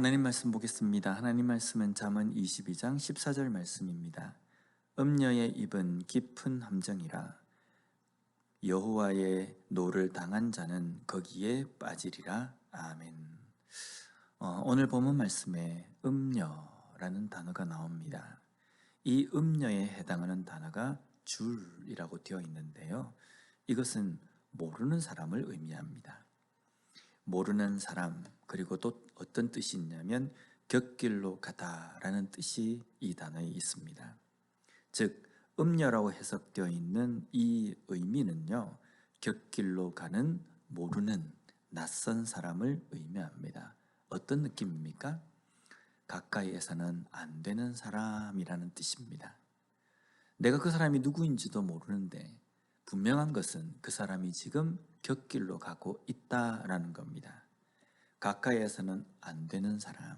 하나님 말씀 보겠습니다. 하나님 말씀은 잠언 22장 14절 말씀입니다. 음녀의 입은 깊은 함정이라 여호와의 노를 당한 자는 거기에 빠지리라. 아멘. 오늘 본문 말씀에 음녀라는 단어가 나옵니다. 이 음녀에 해당하는 단어가 줄이라고 되어 있는데요. 이것은 모르는 사람을 의미합니다. 모르는 사람, 그리고 또 어떤 뜻이 있냐면 곁길로 가다라는 뜻이 이 단어에 있습니다. 즉 음녀라고 해석되어 있는 이 의미는요, 곁길로 가는 모르는 낯선 사람을 의미합니다. 어떤 느낌입니까? 가까이에서는 안 되는 사람이라는 뜻입니다. 내가 그 사람이 누구인지도 모르는데 분명한 것은 그 사람이 지금 곁길로 가고 있다라는 겁니다. 가까이에서는 안 되는 사람,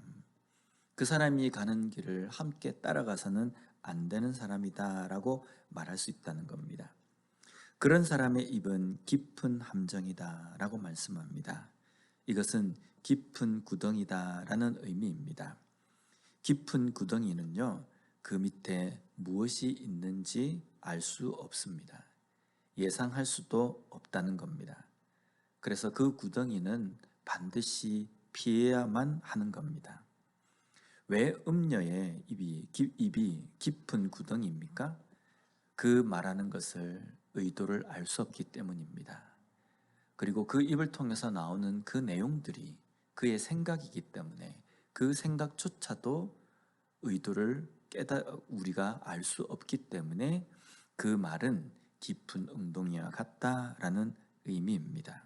그 사람이 가는 길을 함께 따라가서는 안 되는 사람이다라고 말할 수 있다는 겁니다. 그런 사람의 입은 깊은 함정이다라고 말씀합니다. 이것은 깊은 구덩이다라는 의미입니다. 깊은 구덩이는요, 그 밑에 무엇이 있는지 알 수 없습니다. 예상할 수도 없다는 겁니다. 그래서 그 구덩이는 반드시 피해야만 하는 겁니다. 왜 음녀의 입이 깊은 구덩이입니까? 그 말하는 것을 의도를 알 수 없기 때문입니다. 그리고 그 입을 통해서 나오는 그 내용들이 그의 생각이기 때문에 그 생각조차도 의도를 우리가 알 수 없기 때문에 그 말은 깊은 웅덩이와 같다라는 의미입니다.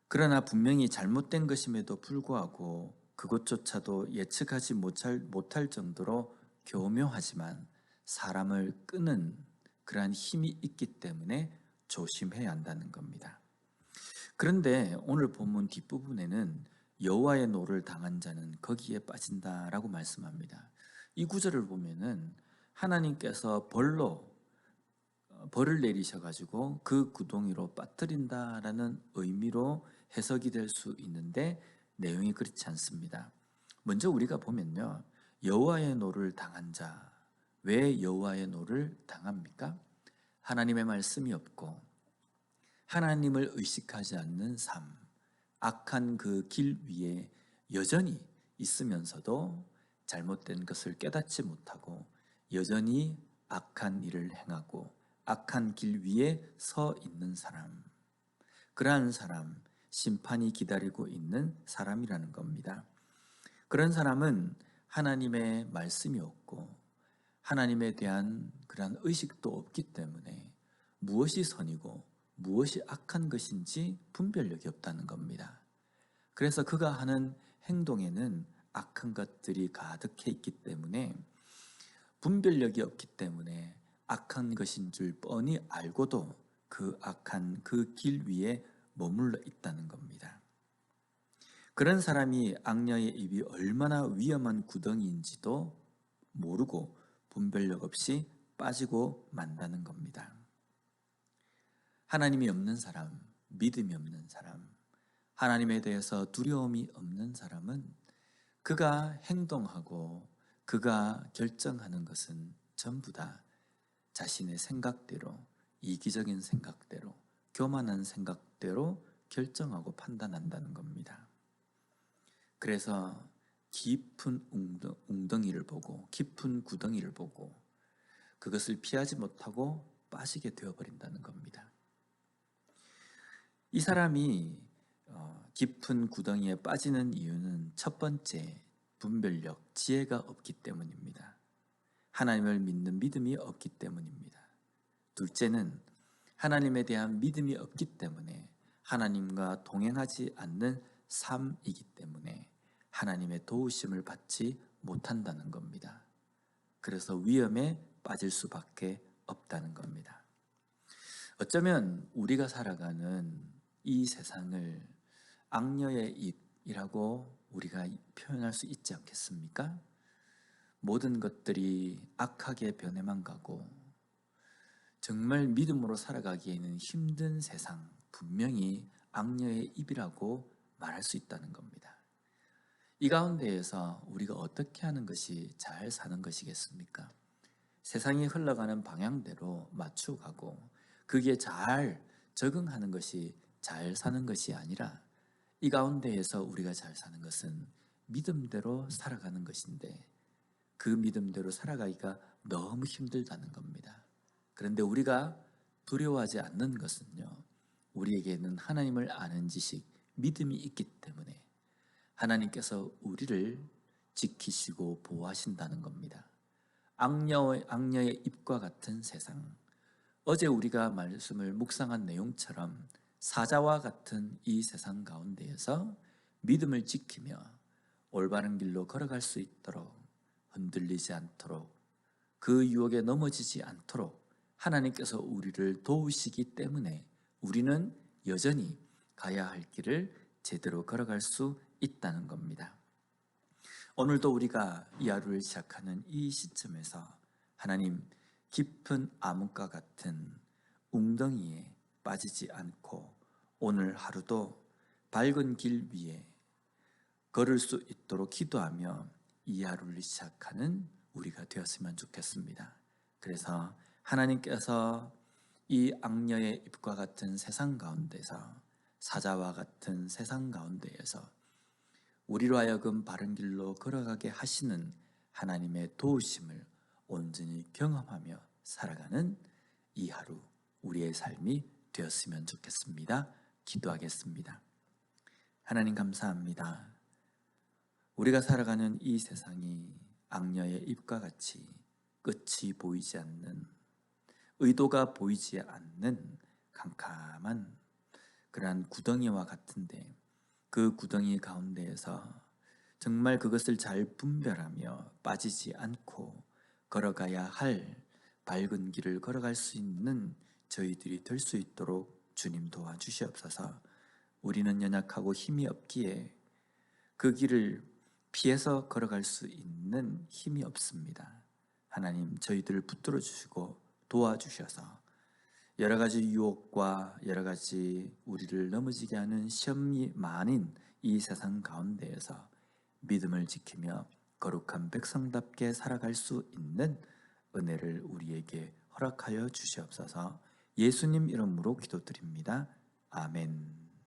그러나 분명히 잘못된 것임에도 불구하고 그것조차도 예측하지 못할 정도로 교묘하지만 사람을 끄는 그러한 힘이 있기 때문에 조심해야 한다는 겁니다. 그런데 오늘 본문 뒷부분에는 여호와의 노를 당한 자는 거기에 빠진다라고 말씀합니다. 이 구절을 보면은 하나님께서 벌을 내리셔가지고 그 구덩이로 빠뜨린다라는 의미로 해석이 될 수 있는데 내용이 그렇지 않습니다. 먼저 우리가 보면요, 여호와의 노를 당한 자, 왜 여호와의 노를 당합니까? 하나님의 말씀이 없고 하나님을 의식하지 않는 삶, 악한 그 길 위에 여전히 있으면서도 잘못된 것을 깨닫지 못하고 여전히 악한 일을 행하고 악한 길 위에 서 있는 사람, 그러한 사람, 심판이 기다리고 있는 사람이라는 겁니다. 그런 사람은 하나님의 말씀이 없고 하나님에 대한 그러한 의식도 없기 때문에 무엇이 선이고 무엇이 악한 것인지 분별력이 없다는 겁니다. 그래서 그가 하는 행동에는 악한 것들이 가득해 있기 때문에 분별력이 없기 때문에 악한 것인 줄 뻔히 알고도 그 악한 그 길 위에 머물러 있다는 겁니다. 그런 사람이 악녀의 입이 얼마나 위험한 구덩이인지도 모르고 분별력 없이 빠지고 만다는 겁니다. 하나님이 없는 사람, 믿음이 없는 사람, 하나님에 대해서 두려움이 없는 사람은 그가 행동하고 그가 결정하는 것은 전부 다 자신의 생각대로, 이기적인 생각대로, 교만한 생각대로 결정하고 판단한다는 겁니다. 그래서 깊은 웅덩이를 보고 깊은 구덩이를 보고 그것을 피하지 못하고 빠지게 되어버린다는 겁니다. 이 사람이 깊은 구덩이에 빠지는 이유는 첫 번째, 분별력, 지혜가 없기 때문입니다. 하나님을 믿는 믿음이 없기 때문입니다. 둘째는 하나님에 대한 믿음이 없기 때문에 하나님과 동행하지 않는 삶이기 때문에 하나님의 도우심을 받지 못한다는 겁니다. 그래서 위험에 빠질 수밖에 없다는 겁니다. 어쩌면 우리가 살아가는 이 세상을 악녀의 입이라고 우리가 표현할 수 있지 않겠습니까? 모든 것들이 악하게 변해만 가고 정말 믿음으로 살아가기에는 힘든 세상, 분명히 악녀의 입이라고 말할 수 있다는 겁니다. 이 가운데에서 우리가 어떻게 하는 것이 잘 사는 것이겠습니까? 세상이 흘러가는 방향대로 맞춰가고 그게 잘 적응하는 것이 잘 사는 것이 아니라 이 가운데에서 우리가 잘 사는 것은 믿음대로 살아가는 것인데 그 믿음대로 살아가기가 너무 힘들다는 겁니다. 그런데 우리가 두려워하지 않는 것은요, 우리에게는 하나님을 아는 지식, 믿음이 있기 때문에 하나님께서 우리를 지키시고 보호하신다는 겁니다. 악녀의 입과 같은 세상, 어제 우리가 말씀을 묵상한 내용처럼 사자와 같은 이 세상 가운데에서 믿음을 지키며 올바른 길로 걸어갈 수 있도록 흔들리지 않도록 그 유혹에 넘어지지 않도록 하나님께서 우리를 도우시기 때문에 우리는 여전히 가야 할 길을 제대로 걸어갈 수 있다는 겁니다. 오늘도 우리가 이 하루를 시작하는 이 시점에서 하나님 깊은 암흑과 같은 웅덩이에 빠지지 않고 오늘 하루도 밝은 길 위에 걸을 수 있도록 기도하며 이 하루를 시작하는 우리가 되었으면 좋겠습니다. 그래서 하나님께서 이 악녀의 입과 같은 세상 가운데서 사자와 같은 세상 가운데에서 우리로 하여금 바른 길로 걸어가게 하시는 하나님의 도우심을 온전히 경험하며 살아가는 이 하루 우리의 삶이 되었으면 좋겠습니다. 기도하겠습니다. 하나님 감사합니다. 우리가 살아가는 이 세상이 악녀의 입과 같이 끝이 보이지 않는, 의도가 보이지 않는 캄캄한 그러한 구덩이와 같은데 그 구덩이 가운데에서 정말 그것을 잘 분별하며 빠지지 않고 걸어가야 할 밝은 길을 걸어갈 수 있는 저희들이 될 수 있도록 주님 도와주시옵소서. 우리는 연약하고 힘이 없기에 그 길을 피해서 걸어갈 수 있는 힘이 없습니다. 하나님 저희들을 붙들어 주시고 도와주셔서 여러 가지 유혹과 여러 가지 우리를 넘어지게 하는 시험이 많은 이 세상 가운데에서 믿음을 지키며 거룩한 백성답게 살아갈 수 있는 은혜를 우리에게 허락하여 주시옵소서. 예수님 이름으로 기도드립니다. 아멘.